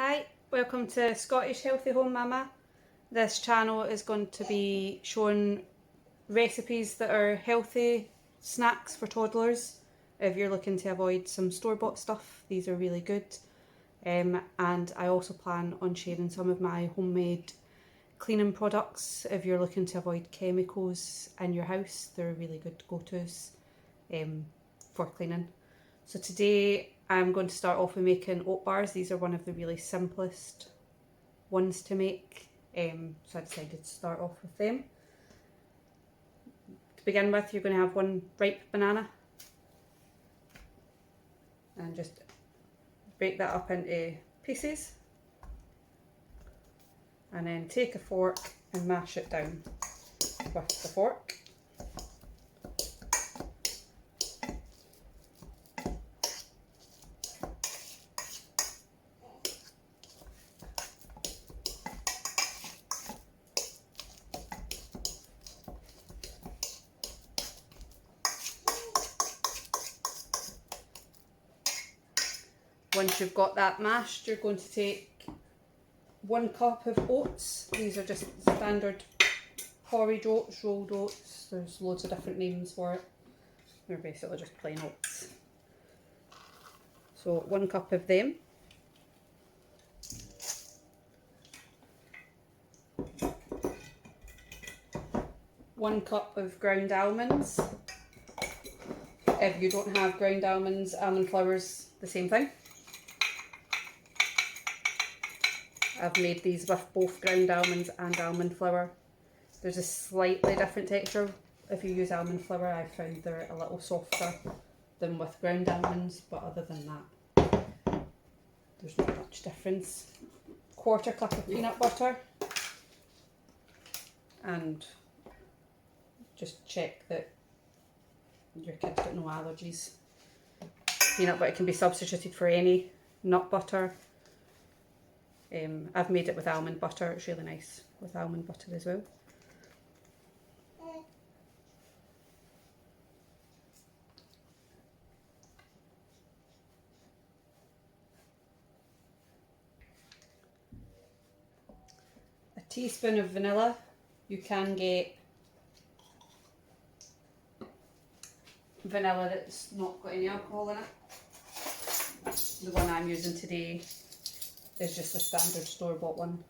Hi, welcome to Scottish Healthy Home Mama. This channel is going to be showing recipes that are healthy snacks for toddlers. If you're looking to avoid some store-bought stuff, these are really good. And I also plan on sharing some of my homemade cleaning products. If you're looking to avoid chemicals in your house, they're really good go-tos for cleaning. So today I'm going to start off with making oat bars. These are one of the really simplest ones to make, so I decided to start off with them. To begin with, you're going to have one ripe banana and just break that up into pieces, and then take a fork and mash it down with the fork. Once you've got that mashed, you're going to take 1 cup of oats. These are just standard porridge oats, rolled oats. There's loads of different names for it. They're basically just plain oats. So 1 cup of them. One cup of ground almonds. If you don't have ground almonds, almond flour's the same thing. I've made these with both ground almonds and almond flour. There's a slightly different texture if you use almond flour. I found they're a little softer than with ground almonds, but other than that, there's not much difference. 1/4 cup of peanut butter, and just check that your kid's got no allergies. Peanut butter can be substituted for any nut butter. I've made it with almond butter. It's really nice with almond butter as well. A teaspoon of vanilla. You can get vanilla that's not got any alcohol in it. The one I'm using today is just a standard store-bought one.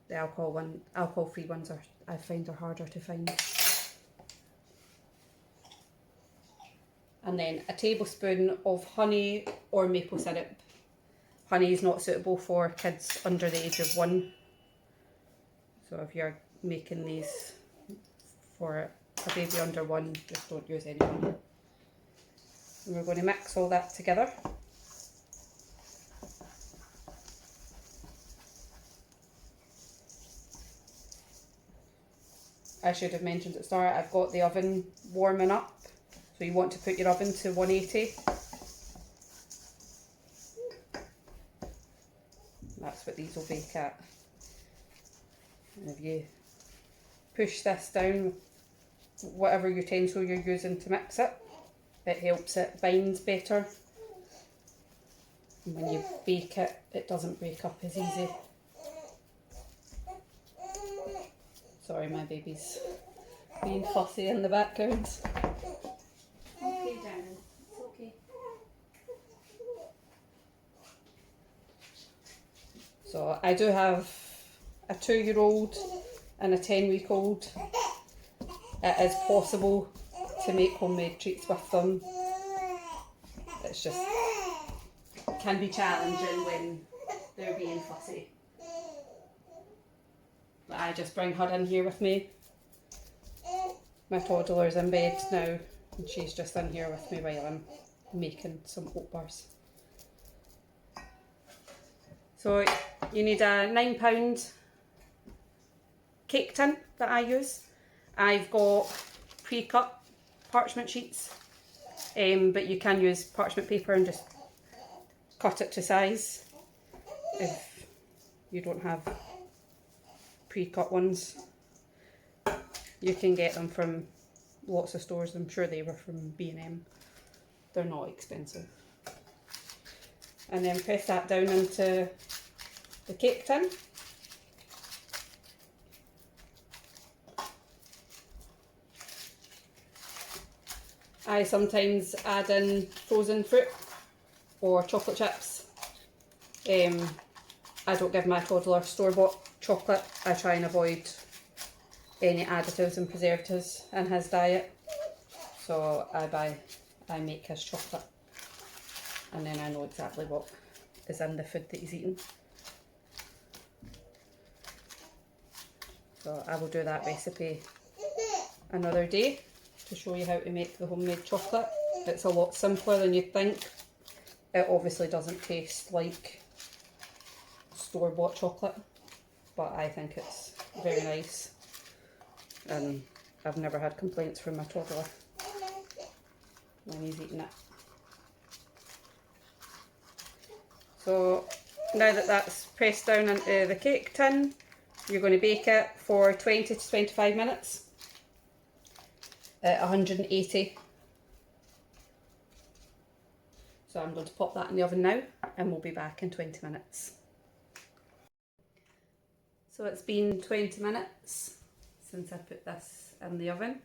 The alcohol-free ones I find are harder to find. And then a tablespoon of honey or maple syrup. Honey is not suitable for kids under the age of 1. So if you're making these for a baby under 1, just don't use any honey. And we're going to mix all that together. I should have mentioned at the start, I've got the oven warming up. So you want to put your oven to 180. That's what these will bake at. And if you push this down with whatever utensil you're using to mix it, it helps it bind better. And when you bake it, it doesn't break up as easy. Sorry, my baby's being fussy in the background. Okay, darling, it's okay. So I do have a 2-year-old and a 10-week-old. It is possible to make homemade treats with them. It's just, it can be challenging when they're being fussy. I just bring her in here with me. My toddler's in bed now, and she's just in here with me while I'm making some oat bars. So you need a 9-pound cake tin that I use. I've got pre-cut parchment sheets, but you can use parchment paper and just cut it to size if you don't have pre-cut ones. You can get them from lots of stores. I'm sure they were from B&M. They're not expensive. and then press that down into the cake tin. I sometimes add in frozen fruit or chocolate chips. I don't give my toddler store-bought chocolate. I try and avoid any additives and preservatives in his diet. So I make his chocolate, and then I know exactly what is in the food that he's eating. So I will do that recipe another day to show you how to make the homemade chocolate. It's a lot simpler than you'd think. It obviously doesn't taste like store-bought chocolate, but I think it's very nice, and I've never had complaints from my toddler when he's eating it. So now that that's pressed down into the cake tin, you're going to bake it for 20 to 25 minutes at 180. So I'm going to pop that in the oven now, and we'll be back in 20 minutes. So it's been 20 minutes since I put this in the oven.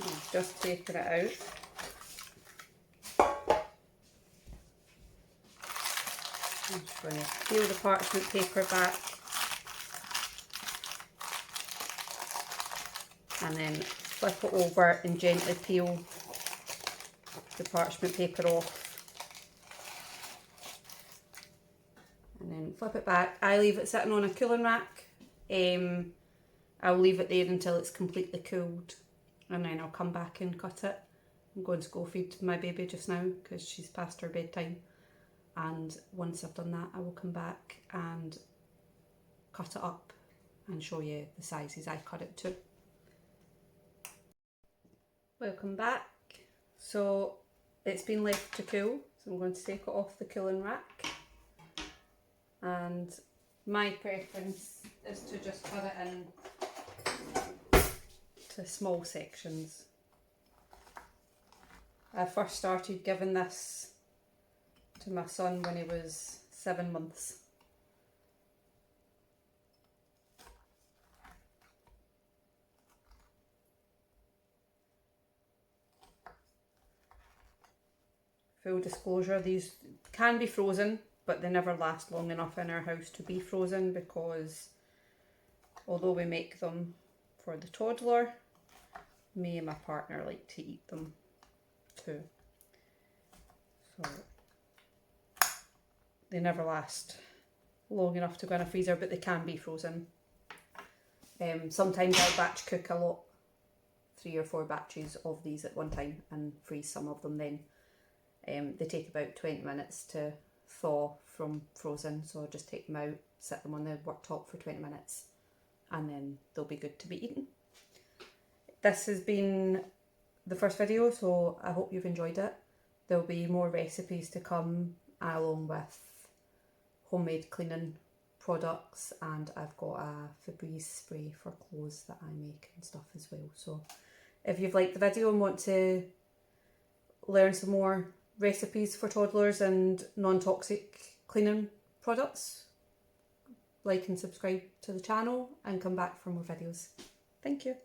I'm just taking it out. I'm just going to peel the parchment paper back and then flip it over and gently peel the parchment paper off. And then flip it back. I leave it sitting on a cooling rack. I'll leave it there until it's completely cooled, and then I'll come back and cut it. I'm going to go feed my baby just now because she's past her bedtime, and once I've done that I will come back and cut it up and show you the sizes I cut it to. Welcome back. So it's been left to cool, so I'm going to take it off the cooling rack, and my preference is to just cut it in to small sections. I first started giving this to my son when he was 7 months. Full disclosure, these can be frozen, but they never last long enough in our house to be frozen, because although we make them for the toddler, me and my partner like to eat them too. So they never last long enough to go in a freezer, but they can be frozen. Sometimes I'll batch cook a lot, 3 or 4 batches of these at one time, and freeze some of them then. They take about 20 minutes to thaw from frozen, so I'll just take them out, set them on the worktop for 20 minutes, and then they'll be good to be eaten. This has been the first video, so I hope you've enjoyed it. There'll be more recipes to come, along with homemade cleaning products, and I've got a Febreze spray for clothes that I make and stuff as well. So if you've liked the video and want to learn some more recipes for toddlers and non-toxic cleaning products, like and subscribe to the channel and come back for more videos. Thank you.